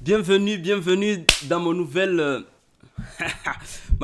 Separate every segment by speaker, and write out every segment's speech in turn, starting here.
Speaker 1: Bienvenue dans ma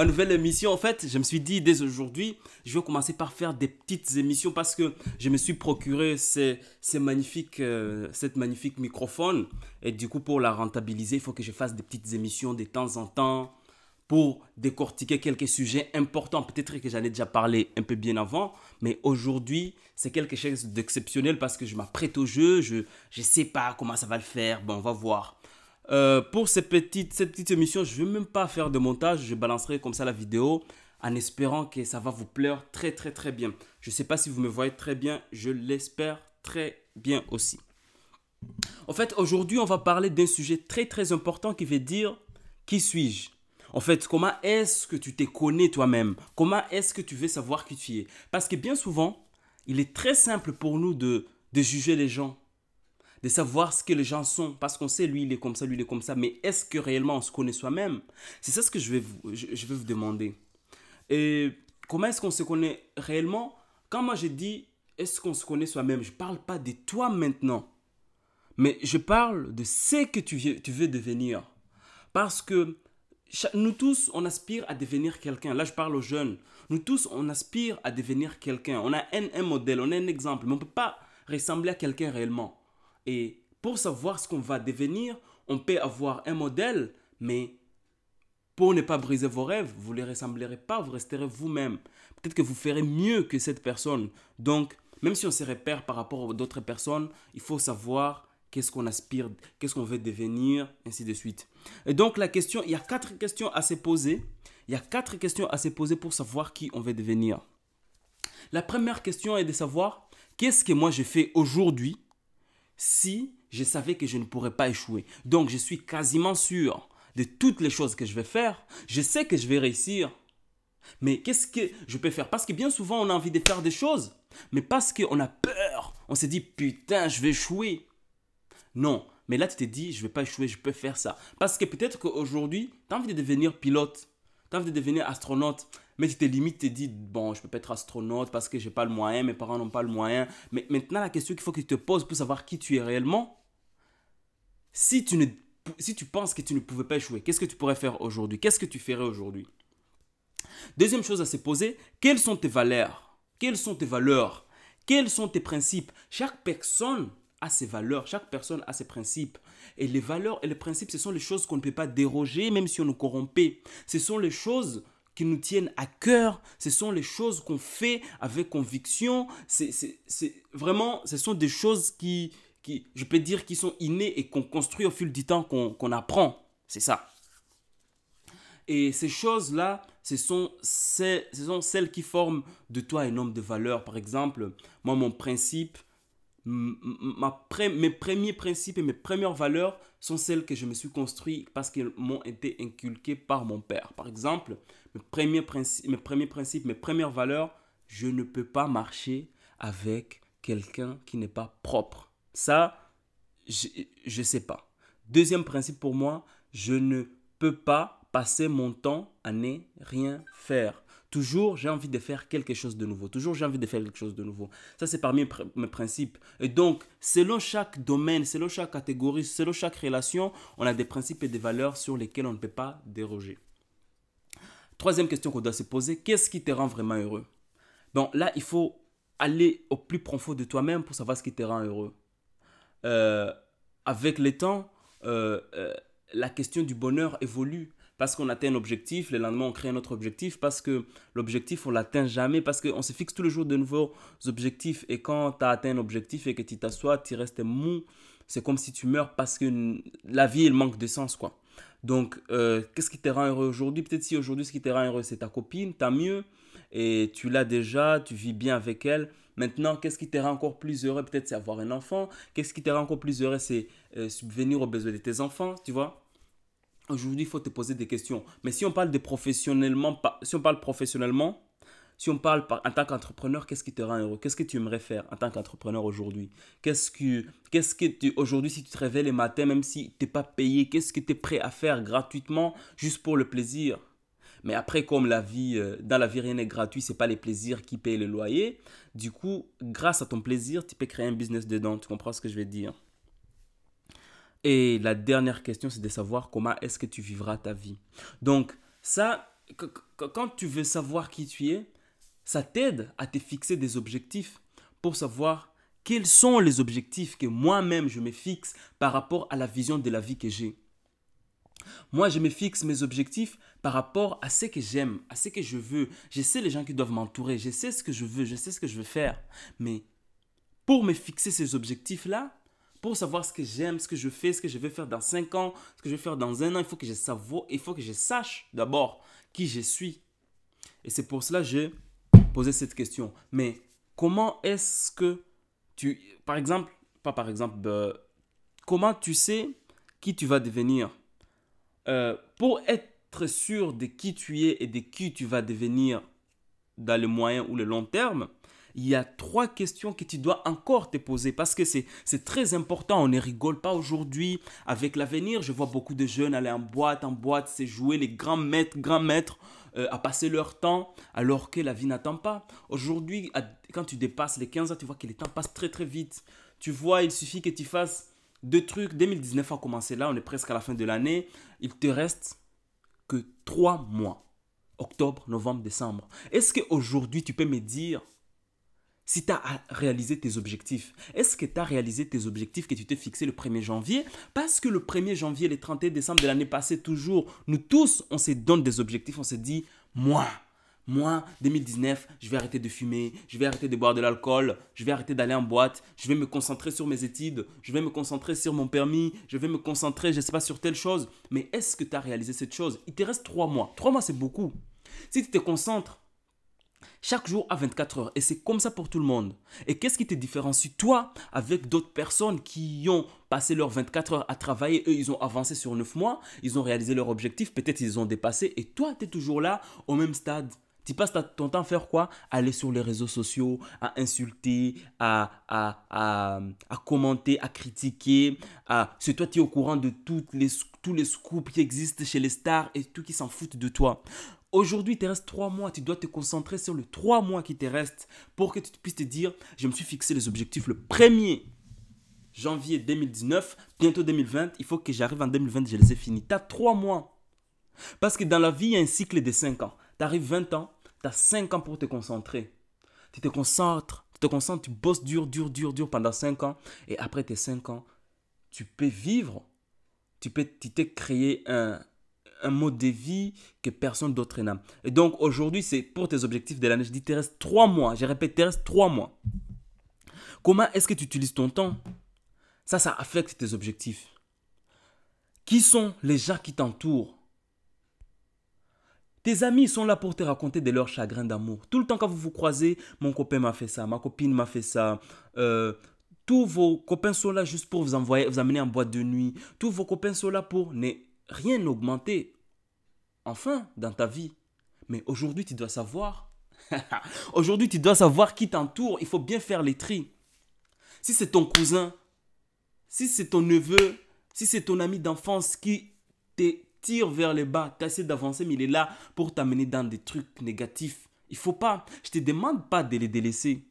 Speaker 1: nouvelle émission. En fait, je me suis dit dès aujourd'hui, je vais commencer par faire des petites émissions parce que je me suis procuré cette magnifique microphone. Et du coup, pour la rentabiliser, il faut que je fasse des petites émissions de temps en temps pour décortiquer quelques sujets importants. Peut-être que j'en ai déjà parlé un peu bien avant, mais aujourd'hui, c'est quelque chose d'exceptionnel parce que je m'apprête au jeu, je ne sais pas comment ça va le faire, bon, on va voir. Pour cette petite émission, je ne vais même pas faire de montage, je balancerai comme ça la vidéo en espérant que ça va vous plaire très bien. Je ne sais pas si vous me voyez très bien, je l'espère très bien aussi. En fait, aujourd'hui, on va parler d'un sujet très important qui veut dire qui suis-je? En fait, comment est-ce que tu te connais toi-même? Comment est-ce que tu veux savoir qui tu es? Parce que bien souvent, il est très simple pour nous de juger les gens, de savoir ce que les gens sont, parce qu'on sait lui il est comme ça, lui il est comme ça, mais est-ce que réellement on se connaît soi-même? C'est ça ce que je vais vous demander. Et comment est-ce qu'on se connaît réellement? Quand moi je dis est-ce qu'on se connaît soi-même, je ne parle pas de toi maintenant, mais je parle de ce que tu veux devenir. Parce que nous tous, on aspire à devenir quelqu'un. Là, je parle aux jeunes. Nous tous, on aspire à devenir quelqu'un. On a un modèle, on a un exemple, mais on ne peut pas ressembler à quelqu'un réellement. Et pour savoir ce qu'on va devenir, on peut avoir un modèle, mais pour ne pas briser vos rêves, vous ne les ressemblerez pas, vous resterez vous-même. Peut-être que vous ferez mieux que cette personne. Donc, même si on se repère par rapport à d'autres personnes, il faut savoir qu'est-ce qu'on aspire, qu'est-ce qu'on veut devenir, ainsi de suite. Et donc, il y a 4 questions à se poser. Il y a 4 questions à se poser pour savoir qui on veut devenir. La première question est de savoir qu'est-ce que moi je fais aujourd'hui si je savais que je ne pourrais pas échouer. Donc, je suis quasiment sûr de toutes les choses que je vais faire. Je sais que je vais réussir. Mais qu'est-ce que je peux faire? Parce que bien souvent, on a envie de faire des choses, mais parce qu'on a peur, on se dit putain, je vais échouer. Non, mais là tu te dis, je ne vais pas échouer, je peux faire ça. Parce que peut-être qu'aujourd'hui, tu as envie de devenir pilote, tu as envie de devenir astronaute, mais tu te limites, tu te dis, bon, je ne peux pas être astronaute parce que je n'ai pas le moyen, mes parents n'ont pas le moyen. Mais maintenant, la question qu'il faut que tu te poses pour savoir qui tu es réellement, si tu penses que tu ne pouvais pas échouer, qu'est-ce que tu pourrais faire aujourd'hui? Qu'est-ce que tu ferais aujourd'hui? Deuxième chose à se poser, quelles sont tes valeurs? Quelles sont tes valeurs? Quels sont tes principes? Chaque personne a ses valeurs, chaque personne a ses principes. Et les valeurs et les principes, ce sont les choses qu'on ne peut pas déroger, même si on nous corrompt. Ce sont les choses qui nous tiennent à cœur, ce sont les choses qu'on fait avec conviction. Vraiment, ce sont des choses je peux dire, qui sont innées et qu'on construit au fil du temps, qu'on apprend. C'est ça. Et ces choses-là, ce sont celles qui forment de toi un homme de valeur. Par exemple, moi, mon principe, mes premiers principes et mes premières valeurs sont celles que je me suis construit parce qu'elles m'ont été inculquées par mon père. Par exemple, mes premiers principes, mes premières valeurs, je ne peux pas marcher avec quelqu'un qui n'est pas propre. Ça, je ne sais pas. Deuxième principe pour moi, je ne peux pas passer mon temps à ne rien faire. Toujours, j'ai envie de faire quelque chose de nouveau. Toujours, j'ai envie de faire quelque chose de nouveau. Ça, c'est parmi mes principes. Et donc, selon chaque domaine, selon chaque catégorie, selon chaque relation, on a des principes et des valeurs sur lesquels on ne peut pas déroger. Troisième question qu'on doit se poser, qu'est-ce qui te rend vraiment heureux? Bon, là, il faut aller au plus profond de toi-même pour savoir ce qui te rend heureux. Avec le temps, la question du bonheur évolue. Parce qu'on atteint un objectif, le lendemain on crée un autre objectif, parce que l'objectif on ne l'atteint jamais, parce qu'on se fixe tous les jours de nouveaux objectifs, et quand tu as atteint un objectif et que tu t'assois, tu restes mou, c'est comme si tu meurs parce que la vie elle manque de sens quoi. Donc qu'est-ce qui te rend heureux aujourd'hui? Peut-être si aujourd'hui ce qui te rend heureux c'est ta copine, tant mieux, et tu l'as déjà, tu vis bien avec elle. Maintenant, qu'est-ce qui te rend encore plus heureux? Peut-être c'est avoir un enfant. Qu'est-ce qui te rend encore plus heureux? C'est subvenir aux besoins de tes enfants, tu vois. Aujourd'hui, il faut te poser des questions. Mais si on parle de professionnellement, si on parle professionnellement, si on parle en tant qu'entrepreneur, qu'est-ce qui te rend heureux? Qu'est-ce que tu aimerais faire en tant qu'entrepreneur aujourd'hui? Aujourd'hui, si tu te réveilles le matin, même si tu n'es pas payé, qu'est-ce que tu es prêt à faire gratuitement juste pour le plaisir? Mais après, comme dans la vie, rien n'est gratuit, ce n'est pas les plaisirs qui payent le loyer. Du coup, grâce à ton plaisir, tu peux créer un business dedans. Tu comprends ce que je veux dire? Et la dernière question, c'est de savoir comment est-ce que tu vivras ta vie. Donc, ça, quand tu veux savoir qui tu es, ça t'aide à te fixer des objectifs pour savoir quels sont les objectifs que moi-même je me fixe par rapport à la vision de la vie que j'ai. Moi, je me fixe mes objectifs par rapport à ce que j'aime, à ce que je veux. Je sais les gens qui doivent m'entourer, je sais ce que je veux, je sais ce que je veux faire. Mais pour me fixer ces objectifs-là, pour savoir ce que j'aime, ce que je fais, ce que je vais faire dans 5 ans, ce que je vais faire dans un an, il faut que je sache d'abord qui je suis. Et c'est pour cela que j'ai posé cette question. Mais comment est-ce que par exemple, pas par exemple, comment tu sais qui tu vas devenir? Pour être sûr de qui tu es et de qui tu vas devenir dans le moyen ou le long terme, il y a 3 questions que tu dois encore te poser parce que c'est très important. On ne rigole pas aujourd'hui avec l'avenir. Je vois beaucoup de jeunes aller en boîte, c'est jouer les grands maîtres à passer leur temps alors que la vie n'attend pas. Aujourd'hui, quand tu dépasses les 15 ans, tu vois que le temps passe très très vite. Tu vois, il suffit que tu fasses 2 trucs. 2019 a commencé là, on est presque à la fin de l'année. Il te reste que 3 mois. Octobre, novembre, décembre. Est-ce qu'aujourd'hui, tu peux me dire si tu as réalisé tes objectifs? Est-ce que tu as réalisé tes objectifs que tu t'es fixé le 1er janvier? Parce que le 1er janvier, le 31 décembre de l'année passée, toujours, nous tous, on se donne des objectifs. On se dit, moi, 2019, je vais arrêter de fumer, je vais arrêter de boire de l'alcool, je vais arrêter d'aller en boîte, je vais me concentrer sur mes études, je vais me concentrer sur mon permis, je vais me concentrer, je ne sais pas, sur telle chose. Mais est-ce que tu as réalisé cette chose? Il te reste 3 mois. 3 mois, c'est beaucoup. Si tu te concentres chaque jour à 24 heures. Et c'est comme ça pour tout le monde. Et qu'est-ce qui te différencie, toi, avec d'autres personnes qui ont passé leurs 24 heures à travailler? Eux, ils ont avancé sur 9 mois, ils ont réalisé leur objectif, peut-être ils ont dépassé. Et toi, tu es toujours là, au même stade. Tu passes ton temps à faire quoi? Aller sur les réseaux sociaux, à insulter, à commenter, à critiquer. C'est toi qui es au courant de tous les scoops qui existent chez les stars et tout qui s'en foutent de toi. Aujourd'hui, il te reste 3 mois. Tu dois te concentrer sur les 3 mois qui te restent pour que tu puisses te dire, je me suis fixé les objectifs le 1er janvier 2019, bientôt 2020. Il faut que j'arrive en 2020, je les ai finis. Tu as 3 mois. Parce que dans la vie, il y a un cycle de 5 ans. Tu arrives 20 ans, tu as 5 ans pour te concentrer. Tu te concentres, tu bosses dur pendant 5 ans. Et après tes 5 ans, tu peux vivre. Tu t'es créé un mode de vie que personne d'autre n'a. Et donc aujourd'hui, c'est pour tes objectifs de l'année. Je dis, il te reste 3 mois. Je répète, il te reste 3 mois. Comment est-ce que tu utilises ton temps? Ça affecte tes objectifs. Qui sont les gens qui t'entourent? Tes amis sont là pour te raconter de leurs chagrins d'amour. Tout le temps quand vous vous croisez, mon copain m'a fait ça, ma copine m'a fait ça. Tous vos copains sont là juste pour vous amener en boîte de nuit. Tous vos copains sont là pour ne rien augmenter. Enfin, dans ta vie. Mais aujourd'hui, tu dois savoir. Aujourd'hui, tu dois savoir qui t'entoure. Il faut bien faire les tris. Si c'est ton cousin, si c'est ton neveu, si c'est ton ami d'enfance qui te tire vers le bas, tu essaies d'avancer, mais il est là pour t'amener dans des trucs négatifs. Il faut pas. Je te demande pas de les délaisser.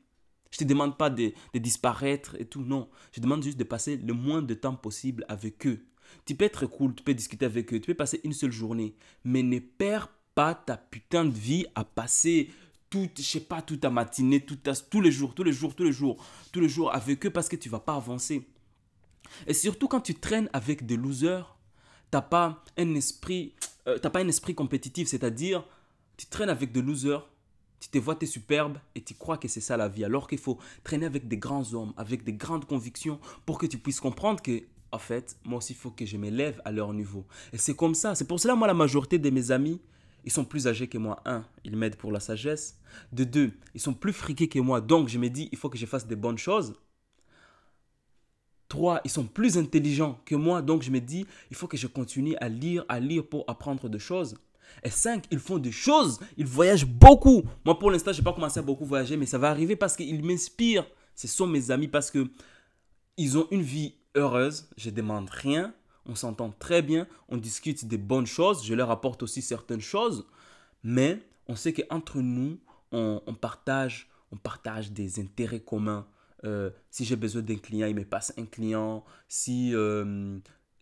Speaker 1: Je te demande pas de disparaître et tout. Non. Je demande juste de passer le moins de temps possible avec eux. Tu peux être cool, tu peux discuter avec eux, tu peux passer une seule journée, mais ne perds pas ta putain de vie à passer je sais pas, toute ta matinée, tous les jours avec eux parce que tu vas pas avancer. Et surtout quand tu traînes avec des losers, t'as pas un esprit compétitif, c'est-à-dire tu traînes avec des losers, tu te vois, tu es superbe et tu crois que c'est ça la vie, alors qu'il faut traîner avec des grands hommes, avec des grandes convictions pour que tu puisses comprendre que en fait, moi aussi, il faut que je m'élève à leur niveau. Et c'est comme ça. C'est pour cela, moi, la majorité de mes amis, ils sont plus âgés que moi. 1, ils m'aident pour la sagesse. De 2, ils sont plus friqués que moi. Donc, je me dis, il faut que je fasse des bonnes choses. 3, ils sont plus intelligents que moi. Donc, je me dis, il faut que je continue à lire pour apprendre des choses. Et 5, ils font des choses. Ils voyagent beaucoup. Moi, pour l'instant, je n'ai pas commencé à beaucoup voyager, mais ça va arriver parce qu'ils m'inspirent. Ce sont mes amis parce qu'ils ont une vie heureuse, je ne demande rien, on s'entend très bien, on discute des bonnes choses, je leur apporte aussi certaines choses, mais on sait qu'entre nous, on partage des intérêts communs. Si j'ai besoin d'un client, il me passe un client. Si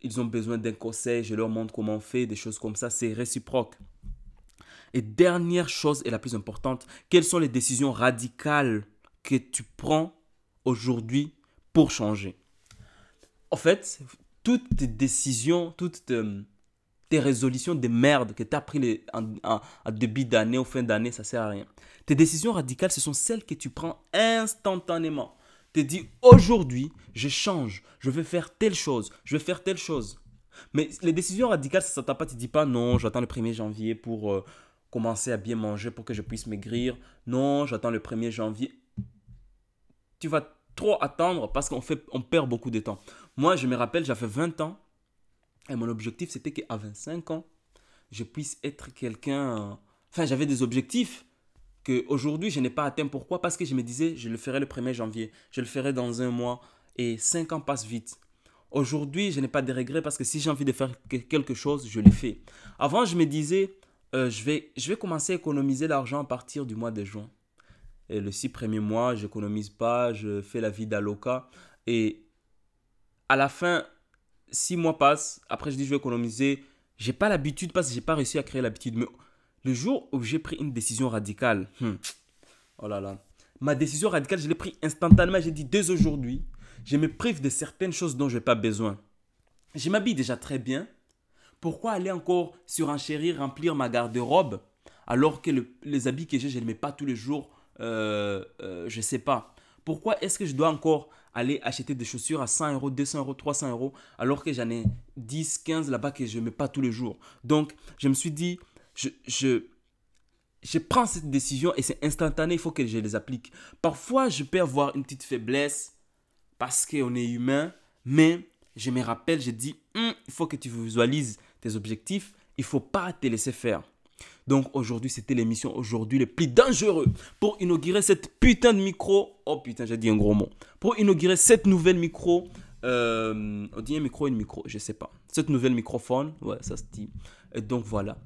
Speaker 1: ils ont besoin d'un conseil, je leur montre comment on fait, des choses comme ça, c'est réciproque. Et dernière chose et la plus importante, quelles sont les décisions radicales que tu prends aujourd'hui pour changer? En fait, toutes tes décisions, tes résolutions de merde que tu as prises en début d'année ou fin d'année, ça ne sert à rien. Tes décisions radicales, ce sont celles que tu prends instantanément. Tu te dis, aujourd'hui, je change, je vais faire telle chose, je vais faire telle chose. Mais les décisions radicales, ça ne s'attend pas, tu ne dis pas, non, j'attends le 1er janvier pour commencer à bien manger pour que je puisse maigrir. Non, j'attends le 1er janvier. Tu vas trop attendre parce on perd beaucoup de temps. Moi, je me rappelle, j'avais 20 ans et mon objectif, c'était qu'à 25 ans, je puisse être quelqu'un... Enfin, j'avais des objectifs qu'aujourd'hui, je n'ai pas atteint. Pourquoi? Parce que je me disais, je le ferai le 1er janvier, je le ferai dans un mois et 5 ans passent vite. Aujourd'hui, je n'ai pas de regrets parce que si j'ai envie de faire quelque chose, je le fais. Avant, je me disais, je vais commencer à économiser l'argent à partir du mois de juin. Et le 6 premiers mois, je n'économise pas, je fais la vie d'aloca. Et à la fin, 6 mois passent. Après, je dis je vais économiser. Je n'ai pas l'habitude parce que je n'ai pas réussi à créer l'habitude. Mais le jour où j'ai pris une décision radicale, oh là là, ma décision radicale, je l'ai prise instantanément. J'ai dit dès aujourd'hui, je me prive de certaines choses dont je n'ai pas besoin. Je m'habille déjà très bien. Pourquoi aller encore surenchérir, remplir ma garde-robe alors que les habits que j'ai, je ne les mets pas tous les jours, je ne sais pas. Pourquoi est-ce que je dois encore aller acheter des chaussures à 100 euros, 200 euros, 300 euros alors que j'en ai 10, 15 là-bas que je ne mets pas tous les jours? Donc, je me suis dit, je prends cette décision et c'est instantané, il faut que je les applique. Parfois, je peux avoir une petite faiblesse parce qu'on est humain, mais je me rappelle, je dis, il faut que tu visualises tes objectifs, il ne faut pas te laisser faire. Donc aujourd'hui, c'était l'émission aujourd'hui le plus dangereux pour inaugurer cette putain de micro. Oh putain, j'ai dit un gros mot. Pour inaugurer cette nouvelle micro. On dit un micro, une micro, je sais pas. Cette nouvelle microphone, ouais, ça se dit. Et donc voilà.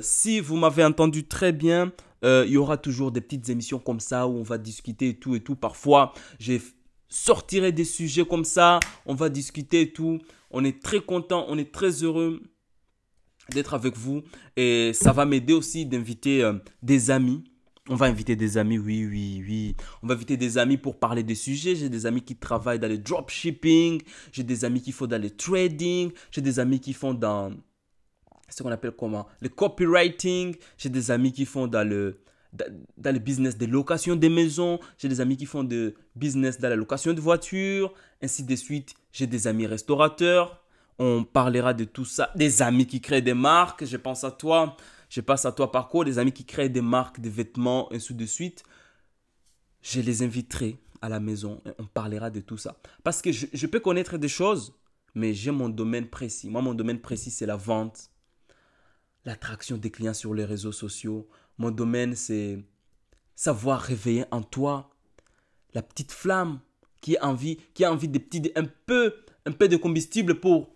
Speaker 1: Si vous m'avez entendu très bien, il y aura toujours des petites émissions comme ça où on va discuter et tout et tout. Parfois, je sortirai des sujets comme ça, on va discuter et tout. On est très content, on est très heureux d'être avec vous et ça va m'aider aussi d'inviter des amis. On va inviter des amis, oui. On va inviter des amis pour parler des sujets. J'ai des amis qui travaillent dans le dropshipping, j'ai des amis qui font dans le trading, j'ai des amis qui font dans ce qu'on appelle comment? Le copywriting, j'ai des amis qui font dans le business de location des maisons, j'ai des amis qui font de business dans la location de voitures, ainsi de suite. J'ai des amis restaurateurs. On parlera de tout ça. Des amis qui créent des marques. Je pense à toi. Je passe à toi par quoi? Des amis qui créent des marques, des vêtements, ainsi de suite. Je les inviterai à la maison et on parlera de tout ça. Parce que je peux connaître des choses, mais j'ai mon domaine précis. Moi, mon domaine précis, c'est la vente, l'attraction des clients sur les réseaux sociaux. Mon domaine, c'est savoir réveiller en toi la petite flamme qui a envie de un peu de combustible pour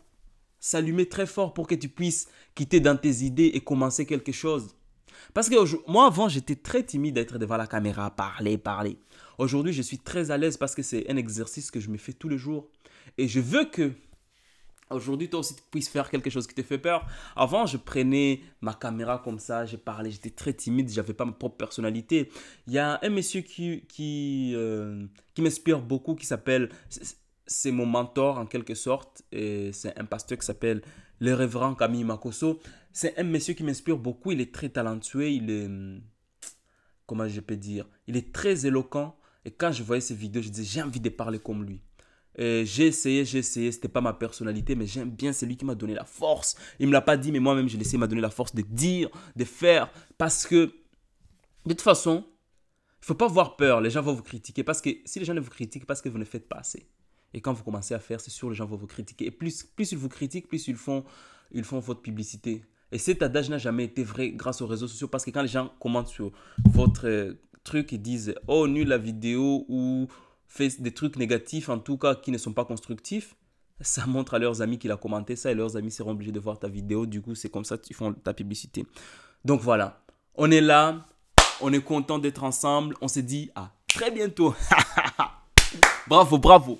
Speaker 1: s'allumer très fort pour que tu puisses quitter dans tes idées et commencer quelque chose. Parce que moi, avant, j'étais très timide d'être devant la caméra, parler. Aujourd'hui, je suis très à l'aise parce que c'est un exercice que je me fais tous les jours. Et je veux que aujourd'hui, toi aussi, tu puisses faire quelque chose qui te fait peur. Avant, je prenais ma caméra comme ça, je parlais, j'étais très timide, je n'avais pas ma propre personnalité. Il y a un monsieur qui m'inspire beaucoup, qui s'appelle... C'est mon mentor en quelque sorte. Et c'est un pasteur qui s'appelle le révérend Camille Makosso. C'est un monsieur qui m'inspire beaucoup. Il est très talentueux. Il est... Comment je peux dire? Il est très éloquent. Et quand je voyais ses vidéos, je disais, j'ai envie de parler comme lui. Et j'ai essayé. C'était pas ma personnalité, mais j'aime bien. C'est lui qui m'a donné la force. Il ne me l'a pas dit, mais moi-même, je l'ai essayé. Il m'a donné la force de dire, de faire. Parce que, de toute façon, il ne faut pas avoir peur. Les gens vont vous critiquer. Parce que si les gens ne vous critiquent, parce que vous ne faites pas assez. Et quand vous commencez à faire, c'est sûr, les gens vont vous critiquer. Et plus ils vous critiquent, plus ils font votre publicité. Et cet adage n'a jamais été vrai grâce aux réseaux sociaux. Parce que quand les gens commentent sur votre truc et disent « Oh, nul la vidéo » ou fait des trucs négatifs, en tout cas, qui ne sont pas constructifs, ça montre à leurs amis qu'il a commenté ça et leurs amis seront obligés de voir ta vidéo. Du coup, c'est comme ça qu'ils font ta publicité. Donc voilà, on est là, on est content d'être ensemble. On se dit à très bientôt. Bravo.